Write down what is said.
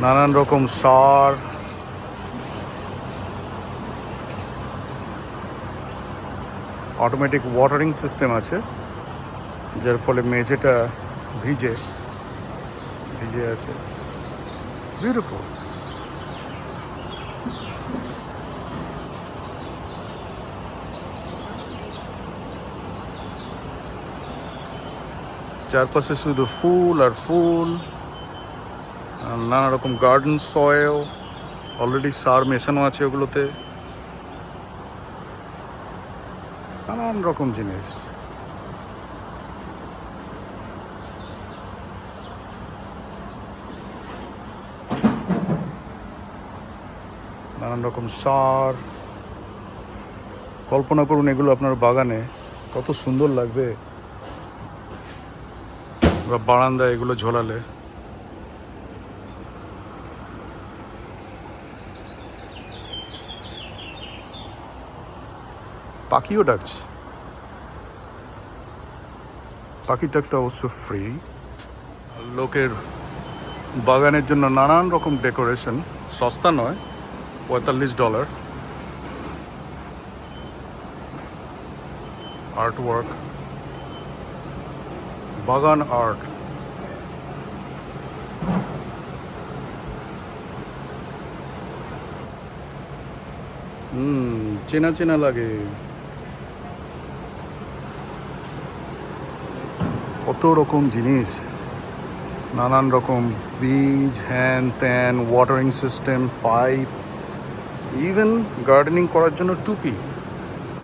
নানান রকম সার, automatic watering system আছে, যার ফলে মেঝেটা ভিজে ভিজে আছে। বিউটিফুল। চারপাশে শুধু ফুল আর ফুল, আর নানা রকম গার্ডেন সয়েল, অলরেডি সার মেশানো আছে ওগুলোতে, নানান রকম জিনিস। নানান রকম সার। কল্পনা করুন এগুলো আপনার বাগানে কত সুন্দর লাগবে, বা বারান্দায় এগুলো ঝোলালে। পাখিও ডাকছে, পাখির ডাকটা অবশ্য ফ্রি। লোকের বাগানের জন্য নানান রকম ডেকোরেশন, সস্তা নয়, $45। আর্ট ওয়ার্ক, বাগান আর্ট। চেনা চেনা লাগে। কত রকম জিনিস, নানান রকম বীজ, হ্যান ত্যান, watering system, pipe, even gardening করার জন্য টুপি।